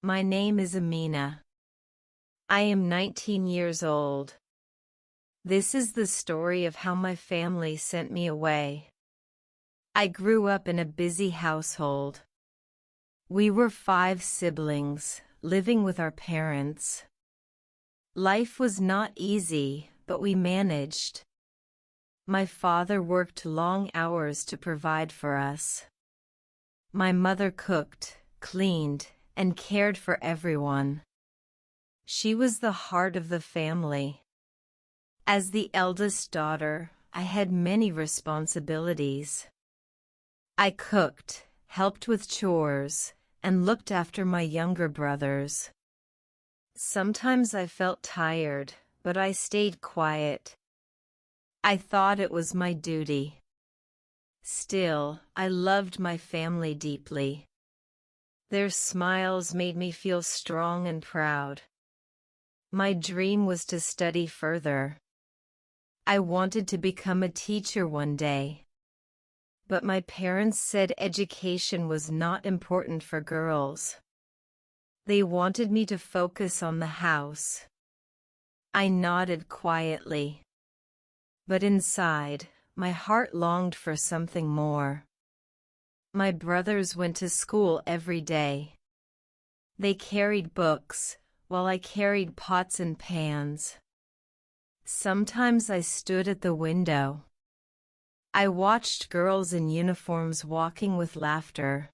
My name is Amina. I am 19 years old. This is the story of how my family sent me away. I grew up in a busy household. We were 5 siblings, living with our parents. Life was not easy, but we managed. My father worked long hours to provide for us. My mother cooked, cleaned, and cared for everyone. She was the heart of the family. As the eldest daughter, I had many responsibilities. I cooked, helped with chores, and looked after my younger brothers. Sometimes I felt tired, but I stayed quiet. I thought it was my duty. Still, I loved my family deeply. Their smiles made me feel strong and proud. My dream was to study further. I wanted to become a teacher one day. But my parents said education was not important for girls. They wanted me to focus on the house. I nodded quietly. But inside, my heart longed for something more. My brothers went to school every day. They carried books, while I carried pots and pans. Sometimes I stood at the window. I watched girls in uniforms walking with laughter.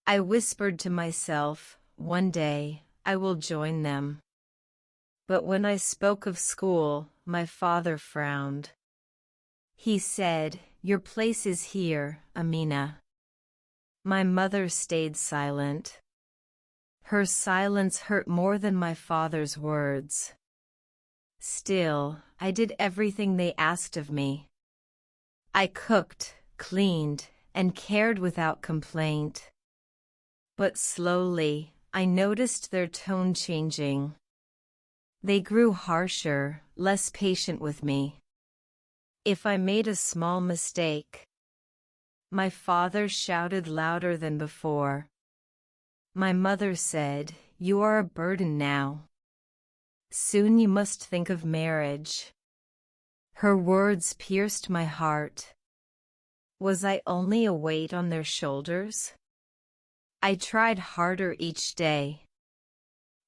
I whispered to myself, one day, I will join them. But when I spoke of school, my father frowned. He said, "Your place is here, Amina." My mother stayed silent. Her silence hurt more than my father's words. Still, I did everything they asked of me. I cooked, cleaned, and cared without complaint. But slowly, I noticed their tone changing. They grew harsher, less patient with me. If I made a small mistake, my father shouted louder than before. My mother said, "You are a burden now. Soon you must think of marriage." Her words pierced my heart. Was I only a weight on their shoulders? I tried harder each day.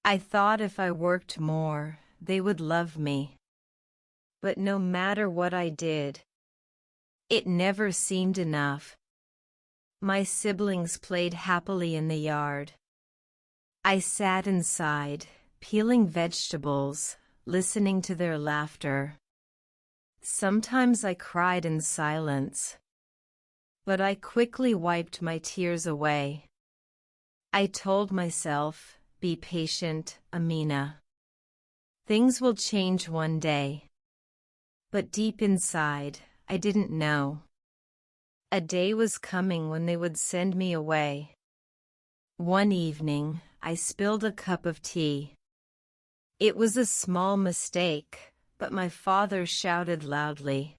I thought if I worked more, they would love me. But no matter what I did, it never seemed enough. My siblings played happily in the yard. I sat inside, peeling vegetables, listening to their laughter. Sometimes I cried in silence. But I quickly wiped my tears away. I told myself, be patient, Amina. Things will change one day. But deep inside, I didn't know. A day was coming when they would send me away. One evening, I spilled a cup of tea. It was a small mistake, but my father shouted loudly.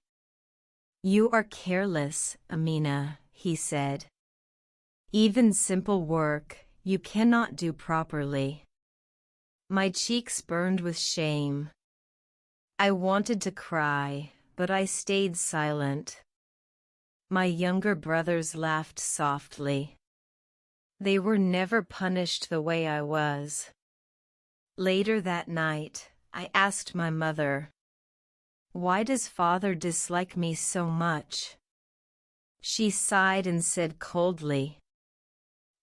"You are careless, Amina," he said. "Even simple work, you cannot do properly." My cheeks burned with shame. I wanted to cry, but I stayed silent. My younger brothers laughed softly. They were never punished the way I was. Later that night, I asked my mother, "Why does father dislike me so much?" She sighed and said coldly,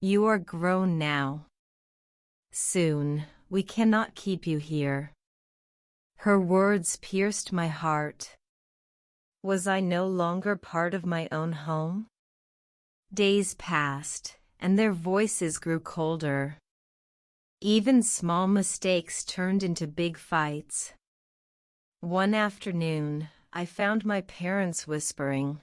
"You are grown now. Soon, we cannot keep you here." Her words pierced my heart. Was I no longer part of my own home? Days passed, and their voices grew colder. Even small mistakes turned into big fights. One afternoon, I found my parents whispering.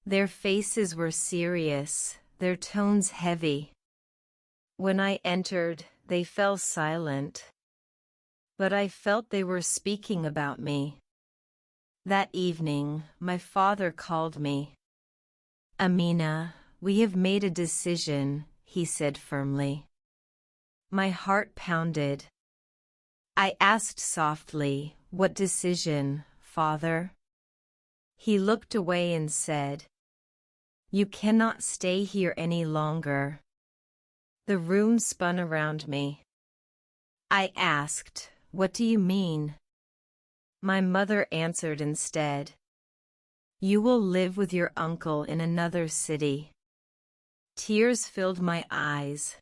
Their faces were serious, their tones heavy. When I entered, they fell silent. But I felt they were speaking about me. That evening, my father called me. "Amina, we have made a decision," he said firmly. My heart pounded. I asked softly, "What decision, Father?" He looked away and said, "You cannot stay here any longer." The room spun around me. I asked, "What do you mean?" My mother answered instead, "You will live with your uncle in another city." Tears filled my eyes.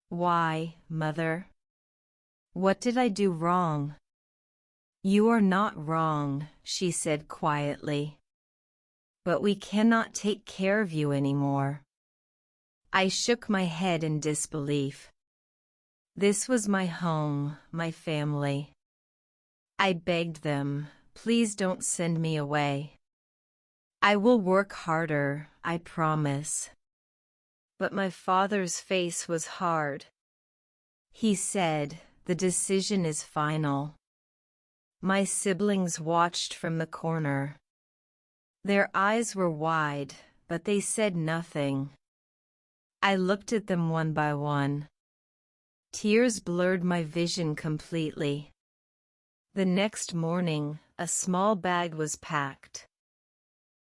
"Why, Mother? What did I do wrong?" "You are not wrong," she said quietly. "But we cannot take care of you anymore." I shook my head in disbelief. This was my home, my family. I begged them, "Please don't send me away. I will work harder, I promise." But my father's face was hard. He said, "The decision is final." My siblings watched from the corner. Their eyes were wide, but they said nothing. I looked at them one by one. Tears blurred my vision completely. The next morning, a small bag was packed.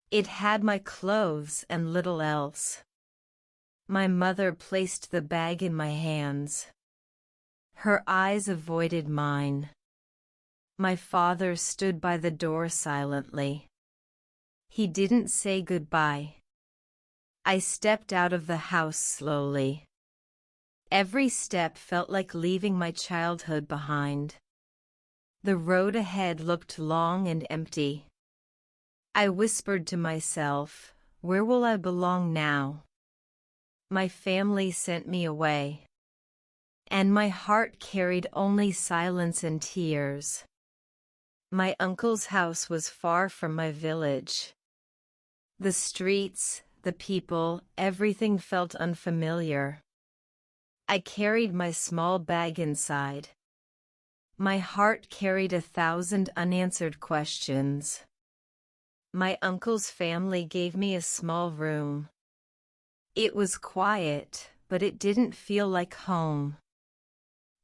It had my clothes and little else. My mother placed the bag in my hands. Her eyes avoided mine. My father stood by the door silently. He didn't say goodbye. I stepped out of the house slowly. Every step felt like leaving my childhood behind. The road ahead looked long and empty. I whispered to myself, "Where will I belong now?" My family sent me away. And my heart carried only silence and tears. My uncle's house was far from my village. The streets, the people, everything felt unfamiliar. I carried my small bag inside. My heart carried 1,000 unanswered questions. My uncle's family gave me a small room. It was quiet, but it didn't feel like home.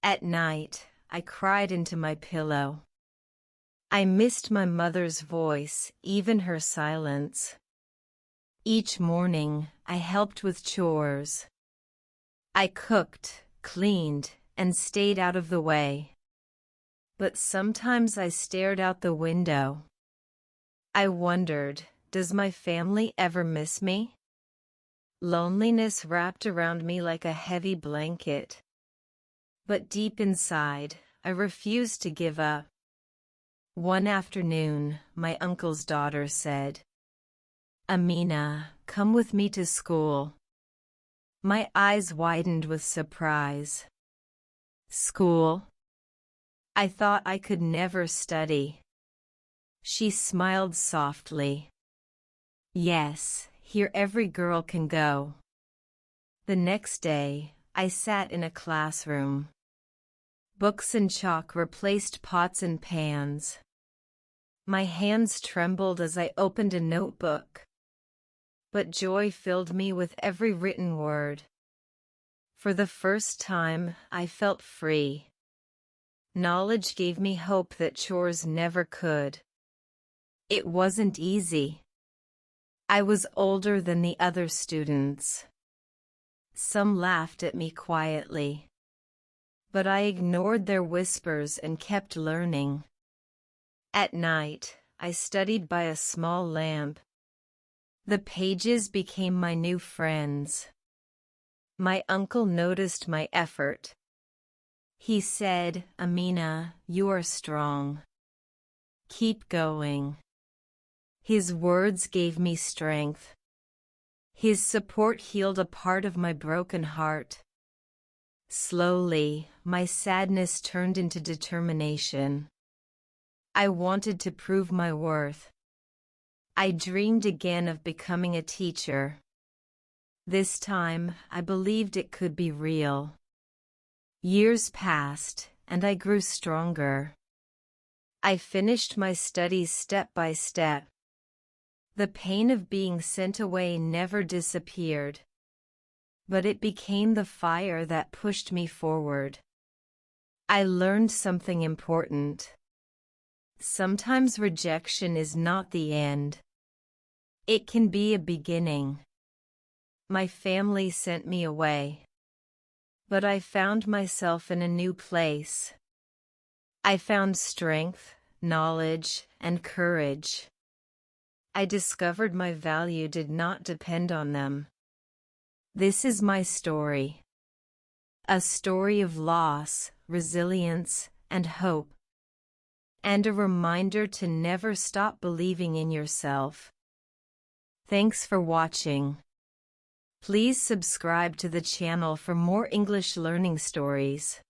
At night, I cried into my pillow. I missed my mother's voice, even her silence. Each morning, I helped with chores. I cooked, cleaned, and stayed out of the way. But sometimes I stared out the window. I wondered, does my family ever miss me? Loneliness wrapped around me like a heavy blanket. But deep inside, I refused to give up. One afternoon, my uncle's daughter said, "Amina, come with me to school." My eyes widened with surprise. School? I thought I could never study. She smiled softly. "Yes, here every girl can go." The next day, I sat in a classroom. Books and chalk replaced pots and pans. My hands trembled as I opened a notebook. But joy filled me with every written word. For the first time, I felt free. Knowledge gave me hope that chores never could. It wasn't easy. I was older than the other students. Some laughed at me quietly. But I ignored their whispers and kept learning. At night, I studied by a small lamp. The pages became my new friends. My uncle noticed my effort. He said, "Amina, you are strong. Keep going." His words gave me strength. His support healed a part of my broken heart. Slowly, my sadness turned into determination. I wanted to prove my worth. I dreamed again of becoming a teacher. This time, I believed it could be real. Years passed, and I grew stronger. I finished my studies step by step. The pain of being sent away never disappeared. but it became the fire that pushed me forward. I learned something important. Sometimes rejection is not the end. It can be a beginning. My family sent me away, but I found myself in a new place. I found strength, knowledge, and courage. I discovered my value did not depend on them. This is my story. A story of loss, resilience, and hope. And a reminder to never stop believing in yourself. Thanks for watching. Please subscribe to the channel for more English learning stories.